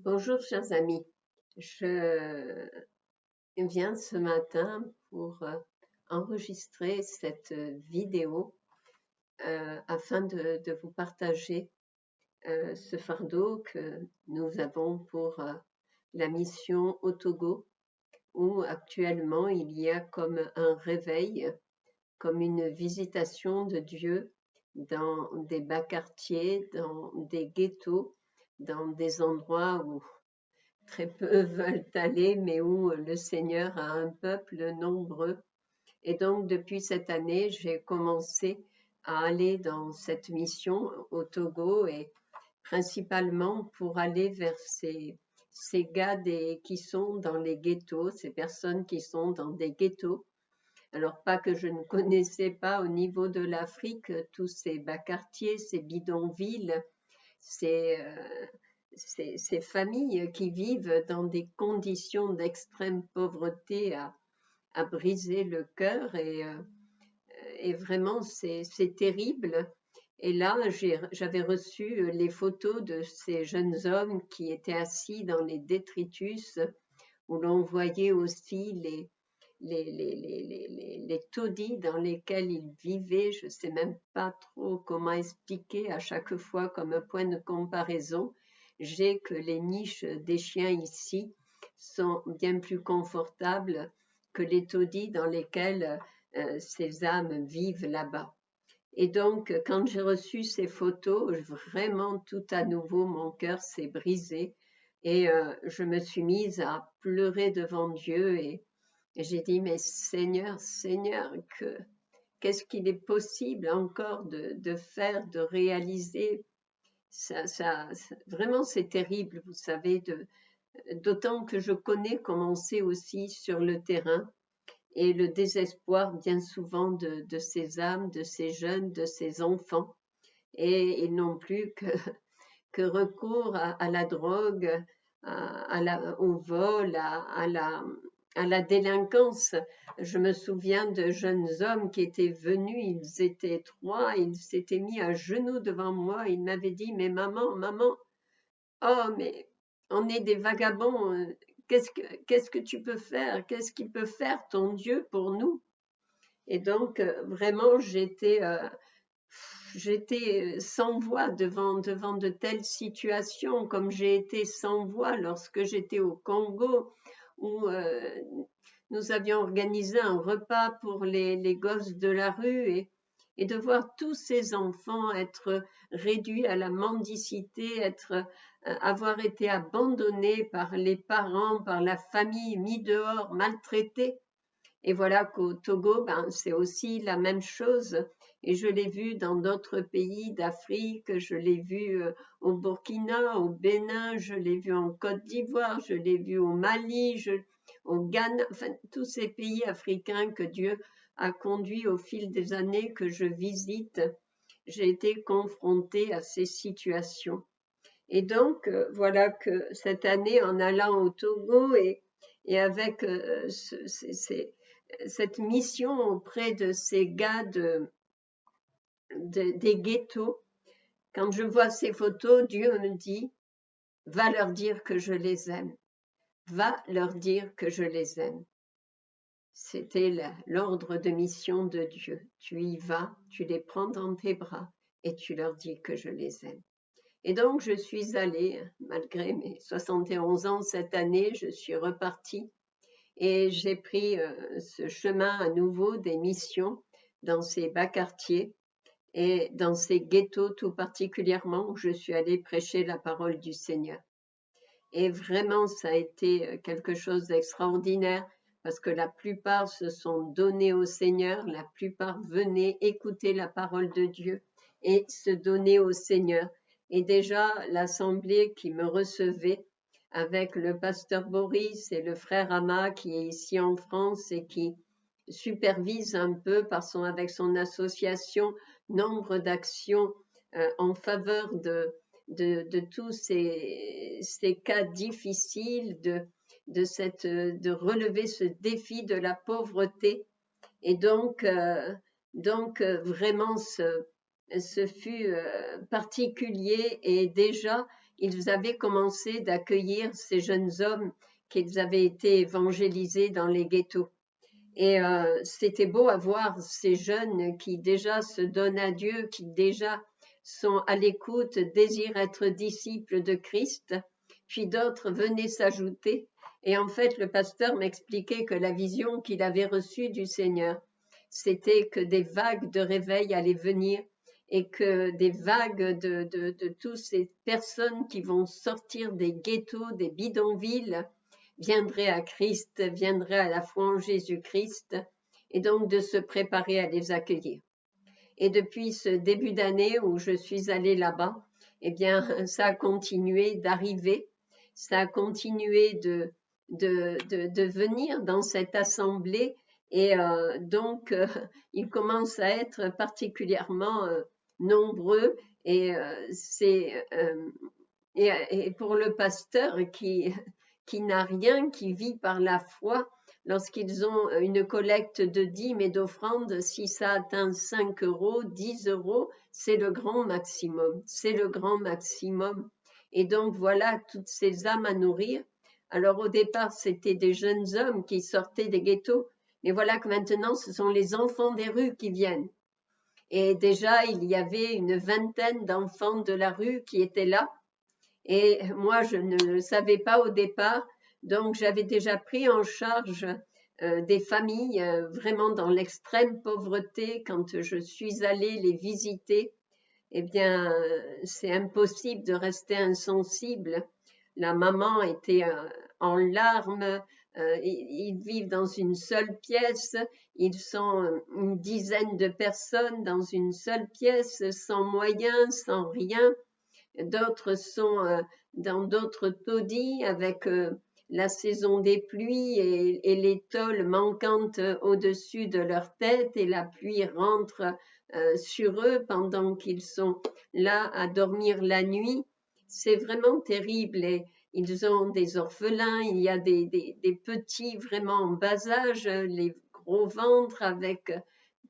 Bonjour chers amis, je viens ce matin pour enregistrer cette vidéo afin de vous partager ce fardeau que nous avons pour la mission au Togo, où actuellement il y a comme un réveil, comme une visitation de Dieu dans des bas quartiers, dans des ghettos, dans des endroits où très peu veulent aller, mais où le Seigneur a un peuple nombreux. Et donc, depuis cette année, j'ai commencé à aller dans cette mission au Togo et principalement pour aller vers ces gars qui sont dans les ghettos, ces personnes qui sont dans des ghettos. Alors, pas que je ne connaissais pas au niveau de l'Afrique tous ces bas quartiers, ces bidonvilles, ces, ces familles qui vivent dans des conditions d'extrême pauvreté à briser le cœur et vraiment c'est terrible. Et là, j'avais reçu les photos de ces jeunes hommes qui étaient assis dans les détritus, où l'on voyait aussi les taudis dans lesquels ils vivaient. Je ne sais même pas trop comment expliquer à chaque fois comme un point de comparaison. J'ai que les niches des chiens ici sont bien plus confortables que les taudis dans lesquels ces âmes vivent là-bas. Et donc, quand j'ai reçu ces photos, vraiment tout à nouveau, mon cœur s'est brisé et je me suis mise à pleurer devant Dieu et j'ai dit, mais Seigneur, Seigneur, qu'est-ce qu'il est possible encore de faire, de réaliser vraiment c'est terrible, vous savez, d'autant que je connais comment c'est aussi sur le terrain et le désespoir bien souvent de ces âmes, de ces jeunes, de ces enfants. Et ils n'ont plus que recours à la drogue, au vol, à la délinquance. Je me souviens de jeunes hommes qui étaient venus, ils étaient trois, ils s'étaient mis à genoux devant moi, ils m'avaient dit, mais maman, maman, oh, mais on est des vagabonds, qu'est-ce que tu peux faire? Qu'est-ce qu'il peut faire ton Dieu pour nous? Et donc, vraiment, j'étais sans voix devant de telles situations, comme j'ai été sans voix lorsque j'étais au Congo, où nous avions organisé un repas pour les gosses de la rue et de voir tous ces enfants être réduits à la mendicité, avoir été abandonnés par les parents, par la famille, mis dehors, maltraités. Et voilà qu'au Togo, ben, c'est aussi la même chose. Et je l'ai vu dans d'autres pays d'Afrique, je l'ai vu au Burkina, au Bénin, je l'ai vu en Côte d'Ivoire, je l'ai vu au Mali, au Ghana, enfin tous ces pays africains que Dieu a conduits au fil des années que je visite. J'ai été confrontée à ces situations. Et donc, voilà que cette année, en allant au Togo et avec cette mission auprès de ces gars des ghettos, quand je vois ces photos, Dieu me dit, va leur dire que je les aime. Va leur dire que je les aime. C'était l'ordre de mission de Dieu. Tu y vas, tu les prends dans tes bras et tu leur dis que je les aime. Et donc, je suis allée, malgré mes 71 ans cette année, je suis repartie et j'ai pris ce chemin à nouveau des missions dans ces bas quartiers et dans ces ghettos tout particulièrement où je suis allée prêcher la parole du Seigneur. Et vraiment, ça a été quelque chose d'extraordinaire parce que la plupart se sont donnés au Seigneur, la plupart venaient écouter la parole de Dieu et se donner au Seigneur. Et déjà, l'assemblée qui me recevait avec le pasteur Boris et le frère Ama qui est ici en France et qui supervise un peu avec son association nombre d'actions en faveur de tous ces cas difficiles, de relever ce défi de la pauvreté. Et donc vraiment, ce fut particulier et déjà, ils avaient commencé d'accueillir ces jeunes hommes qu'ils avaient été évangélisés dans les ghettos. Et c'était beau à voir ces jeunes qui déjà se donnent à Dieu, qui déjà sont à l'écoute, désirent être disciples de Christ, puis d'autres venaient s'ajouter. Et en fait, le pasteur m'expliquait que la vision qu'il avait reçue du Seigneur, c'était que des vagues de réveil allaient venir et que des vagues de toutes ces personnes qui vont sortir des ghettos, des bidonvilles, viendraient à Christ, viendraient à la foi en Jésus-Christ, et donc de se préparer à les accueillir. Et depuis ce début d'année où je suis allée là-bas, eh bien, ça a continué d'arriver, ça a continué de venir dans cette assemblée, et donc, ils commencent à être particulièrement nombreux, et et pour le pasteur qui n'a rien, qui vit par la foi, lorsqu'ils ont une collecte de dîmes et d'offrandes, si ça atteint 5 euros, 10 euros, c'est le grand maximum. C'est le grand maximum. Et donc voilà toutes ces âmes à nourrir. Alors au départ, c'était des jeunes hommes qui sortaient des ghettos, mais voilà que maintenant, ce sont les enfants des rues qui viennent. Et déjà, il y avait une vingtaine d'enfants de la rue qui étaient là. Et moi, je ne le savais pas au départ, donc j'avais déjà pris en charge des familles vraiment dans l'extrême pauvreté. Quand je suis allée les visiter, eh bien, c'est impossible de rester insensible. La maman était en larmes, ils vivent dans une seule pièce, ils sont une dizaine de personnes dans une seule pièce, sans moyens, sans rien. D'autres sont dans d'autres taudis avec la saison des pluies et les tôles manquantes au-dessus de leur tête, et la pluie rentre sur eux pendant qu'ils sont là à dormir la nuit. C'est vraiment terrible, et ils ont des orphelins, il y a des petits vraiment en bas âge, les gros ventres avec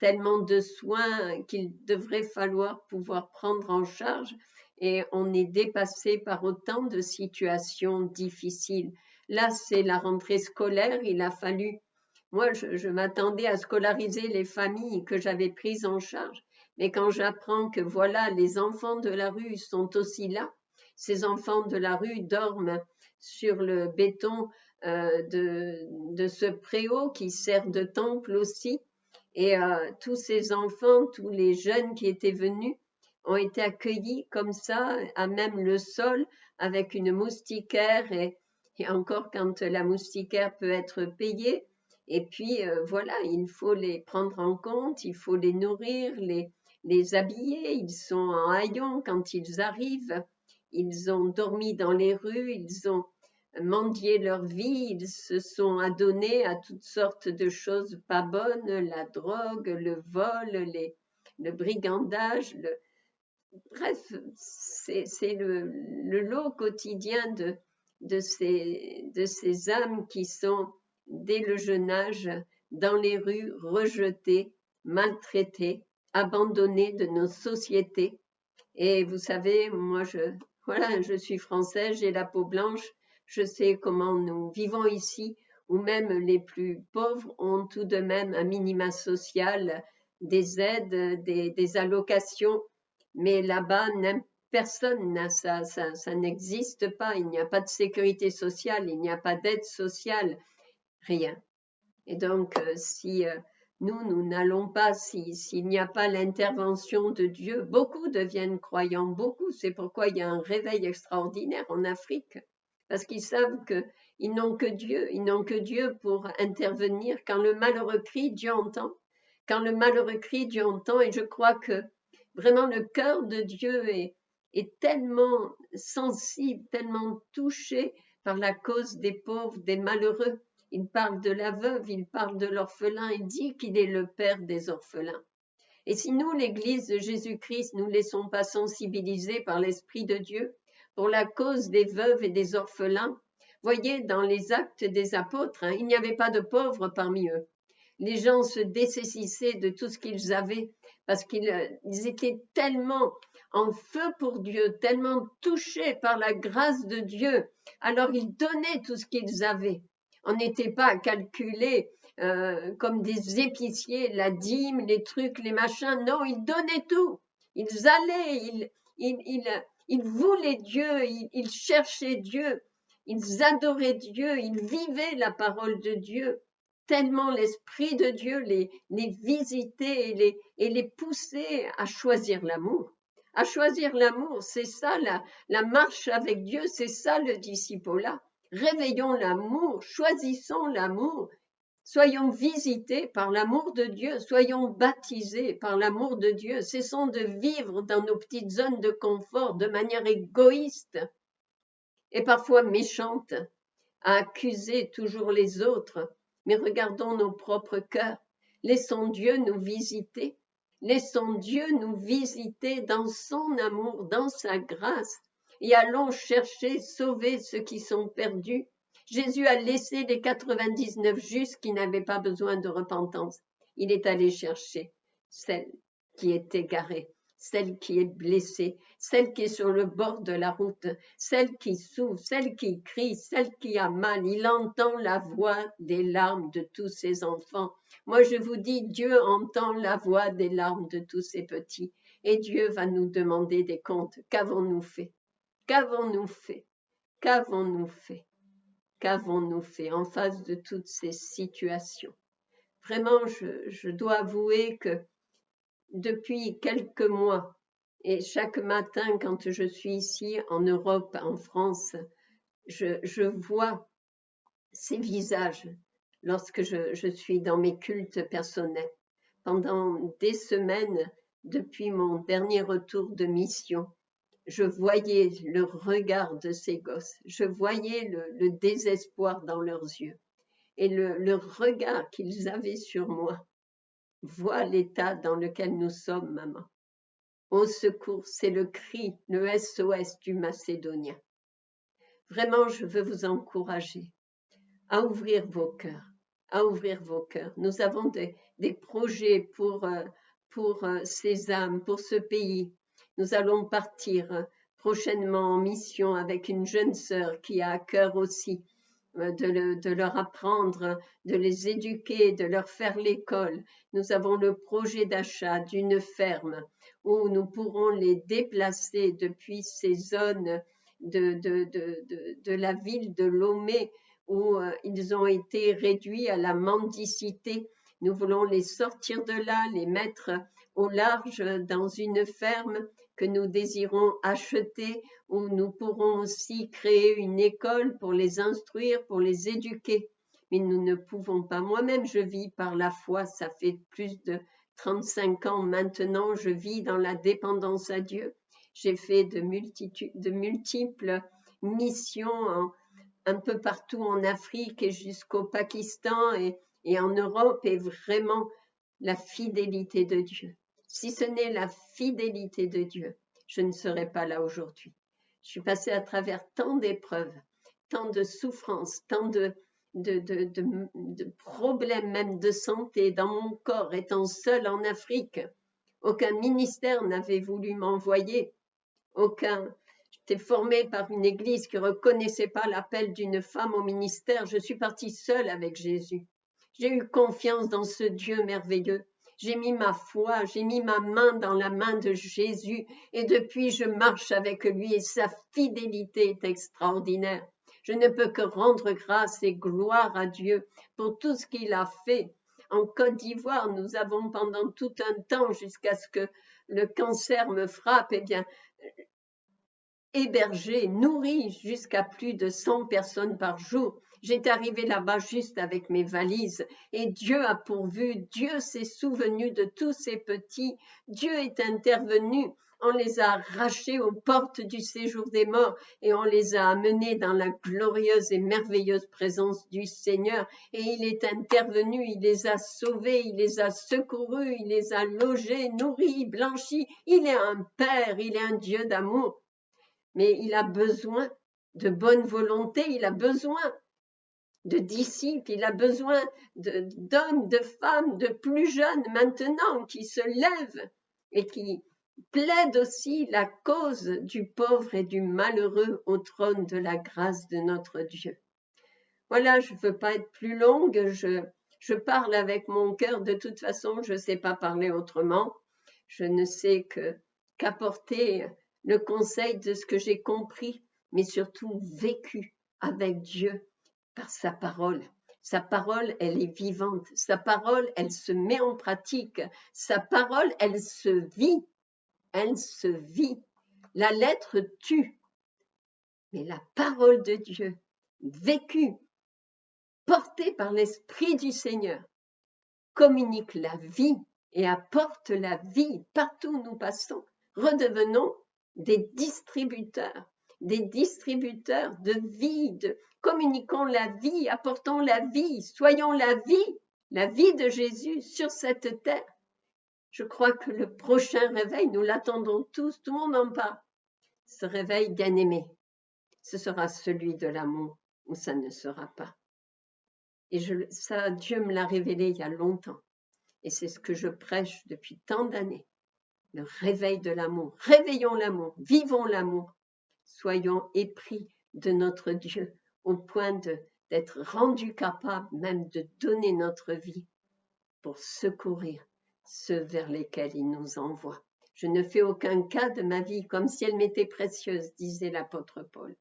tellement de soins qu'il devrait falloir pouvoir prendre en charge, et on est dépassé par autant de situations difficiles. Là, c'est la rentrée scolaire, il a fallu, moi je m'attendais à scolariser les familles que j'avais prises en charge, mais quand j'apprends que voilà, les enfants de la rue sont aussi là, ces enfants de la rue dorment sur le béton de ce préau qui sert de temple aussi, et tous ces enfants, tous les jeunes qui étaient venus ont été accueillis comme ça, à même le sol, avec une moustiquaire, et encore quand la moustiquaire peut être payée. Et puis voilà, il faut les prendre en compte, il faut les nourrir, les habiller. Ils sont en haillons quand ils arrivent, ils ont dormi dans les rues, ils ont mendié leur vie, ils se sont adonnés à toutes sortes de choses pas bonnes, la drogue, le vol, le brigandage, bref, c'est le lot quotidien de ces âmes qui sont, dès le jeune âge, dans les rues, rejetées, maltraitées, abandonnées de nos sociétés. Et vous savez, moi, voilà, je suis française, j'ai la peau blanche, je sais comment nous vivons ici, où même les plus pauvres ont tout de même un minima social, des aides, des allocations, mais là-bas, personne n'a ça, ça n'existe pas, il n'y a pas de sécurité sociale, il n'y a pas d'aide sociale, rien. Et donc, si nous n'allons pas, s'il n'y a pas l'intervention de Dieu, beaucoup deviennent croyants, beaucoup. C'est pourquoi il y a un réveil extraordinaire en Afrique, parce qu'ils savent qu'ils n'ont que Dieu, ils n'ont que Dieu pour intervenir. Quand le malheureux crie, Dieu entend. Quand le malheureux crie, Dieu entend, et je crois que vraiment le cœur de Dieu est tellement sensible, tellement touché par la cause des pauvres, des malheureux. Il parle de la veuve, il parle de l'orphelin, il dit qu'il est le père des orphelins. Et si nous, l'Église de Jésus-Christ, nous ne laissons pas sensibiliser par l'Esprit de Dieu pour la cause des veuves et des orphelins, voyez, dans les actes des apôtres, il n'y avait pas de pauvres parmi eux. Les gens se dessaisissaient de tout ce qu'ils avaient parce qu'ils étaient tellement en feu pour Dieu, tellement touchés par la grâce de Dieu. Alors ils donnaient tout ce qu'ils avaient. On n'était pas à calculer comme des épiciers, la dîme, les trucs, les machins. Non, ils donnaient tout. Ils allaient, ils voulaient Dieu, ils cherchaient Dieu, ils adoraient Dieu, ils vivaient la parole de Dieu. Tellement l'Esprit de Dieu les visitait et les poussait à choisir l'amour. À choisir l'amour, c'est ça la marche avec Dieu, c'est ça le discipulat. Réveillons l'amour, choisissons l'amour, soyons visités par l'amour de Dieu, soyons baptisés par l'amour de Dieu, cessons de vivre dans nos petites zones de confort de manière égoïste et parfois méchante, à accuser toujours les autres, mais regardons nos propres cœurs, laissons Dieu nous visiter, laissons Dieu nous visiter dans son amour, dans sa grâce, et allons chercher, sauver ceux qui sont perdus. Jésus a laissé les 99 justes qui n'avaient pas besoin de repentance. Il est allé chercher celle qui est égarée, celle qui est blessée, celle qui est sur le bord de la route, celle qui souffre, celle qui crie, celle qui a mal. Il entend la voix des larmes de tous ses enfants. Moi, je vous dis, Dieu entend la voix des larmes de tous ses petits. Et Dieu va nous demander des comptes. Qu'avons-nous fait? Qu'avons-nous fait? Qu'avons-nous fait? Qu'avons-nous fait en face de toutes ces situations? Vraiment, je dois avouer que depuis quelques mois, et chaque matin quand je suis ici en Europe, en France, je vois ces visages lorsque je suis dans mes cultes personnels. Pendant des semaines, depuis mon dernier retour de mission, je voyais le regard de ces gosses, je voyais le désespoir dans leurs yeux et le regard qu'ils avaient sur moi. Vois l'état dans lequel nous sommes, maman. Au secours, c'est le cri, le SOS du Macédonien. Vraiment, je veux vous encourager à ouvrir vos cœurs, à ouvrir vos cœurs. Nous avons des projets pour ces âmes, pour ce pays. Nous allons partir prochainement en mission avec une jeune sœur qui a à cœur aussi de leur apprendre, de les éduquer, de leur faire l'école. Nous avons le projet d'achat d'une ferme où nous pourrons les déplacer depuis ces zones de la ville de Lomé où ils ont été réduits à la mendicité. Nous voulons les sortir de là, les mettre au large dans une ferme que nous désirons acheter, où nous pourrons aussi créer une école pour les instruire, pour les éduquer. Mais nous ne pouvons pas. Moi-même, je vis par la foi, ça fait plus de 35 ans maintenant, je vis dans la dépendance à Dieu. J'ai fait de multiples missions un peu partout en Afrique et jusqu'au Pakistan et en Europe, et vraiment la fidélité de Dieu. Si ce n'est la fidélité de Dieu, je ne serais pas là aujourd'hui. Je suis passée à travers tant d'épreuves, tant de souffrances, tant de problèmes même de santé dans mon corps, étant seule en Afrique. Aucun ministère n'avait voulu m'envoyer, J'étais formée par une église qui ne reconnaissait pas l'appel d'une femme au ministère. Je suis partie seule avec Jésus. J'ai eu confiance dans ce Dieu merveilleux. J'ai mis ma foi, j'ai mis ma main dans la main de Jésus et depuis je marche avec lui et sa fidélité est extraordinaire. Je ne peux que rendre grâce et gloire à Dieu pour tout ce qu'il a fait. En Côte d'Ivoire, nous avons pendant tout un temps, jusqu'à ce que le cancer me frappe, hébergé, nourri jusqu'à plus de 100 personnes par jour. J'étais arrivée là-bas juste avec mes valises et Dieu a pourvu, Dieu s'est souvenu de tous ces petits, Dieu est intervenu, on les a arrachés aux portes du séjour des morts et on les a amenés dans la glorieuse et merveilleuse présence du Seigneur et il est intervenu, il les a sauvés, il les a secourus, il les a logés, nourris, blanchis, il est un Père, il est un Dieu d'amour. Mais il a besoin de bonne volonté, il a besoin de disciples, il a besoin d'hommes, de femmes, de plus jeunes maintenant qui se lèvent et qui plaide aussi la cause du pauvre et du malheureux au trône de la grâce de notre Dieu. Voilà, je ne veux pas être plus longue, je parle avec mon cœur, de toute façon, je ne sais pas parler autrement. Je ne sais qu'apporter le conseil de ce que j'ai compris, mais surtout vécu avec Dieu par sa parole. Sa parole, elle est vivante. Sa parole, elle se met en pratique. Sa parole, elle se vit. Elle se vit. La lettre tue, mais la parole de Dieu, vécue, portée par l'Esprit du Seigneur, communique la vie et apporte la vie partout où nous passons. Redevenons des distributeurs de vie, communiquons la vie, apportons la vie, soyons la vie de Jésus sur cette terre. Je crois que le prochain réveil, nous l'attendons tous, tout le monde en parle. Ce réveil bien-aimé, ce sera celui de l'amour ou ça ne sera pas. Et ça, Dieu me l'a révélé il y a longtemps. Et c'est ce que je prêche depuis tant d'années. Le réveil de l'amour. Réveillons l'amour, vivons l'amour. Soyons épris de notre Dieu au point d'être rendus capables même de donner notre vie pour secourir ceux vers lesquels il nous envoie. Je ne fais aucun cas de ma vie comme si elle m'était précieuse, disait l'apôtre Paul.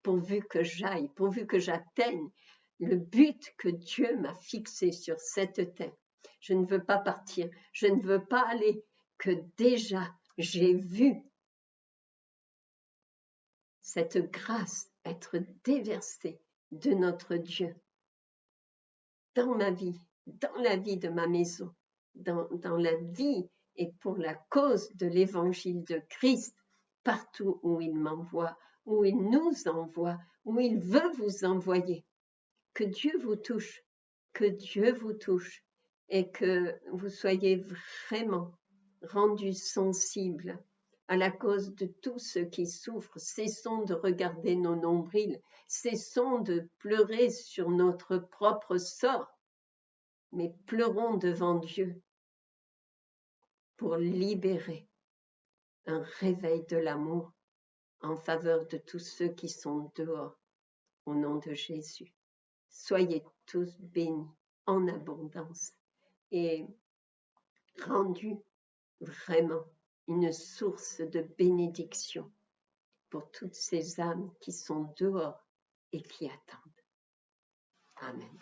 Pourvu que j'aille, pourvu que j'atteigne le but que Dieu m'a fixé sur cette terre. Je ne veux pas partir, je ne veux pas aller, que déjà j'ai vu cette grâce être déversée de notre Dieu dans ma vie, dans la vie de ma maison, dans la vie et pour la cause de l'évangile de Christ, partout où il m'envoie, où il nous envoie, où il veut vous envoyer. Que Dieu vous touche, et que vous soyez vraiment rendus sensibles à la cause de tous ceux qui souffrent. Cessons de regarder nos nombrils, cessons de pleurer sur notre propre sort, mais pleurons devant Dieu pour libérer un réveil de l'amour en faveur de tous ceux qui sont dehors, au nom de Jésus. Soyez tous bénis en abondance et rendus vraiment une source de bénédiction pour toutes ces âmes qui sont dehors et qui attendent. Amen.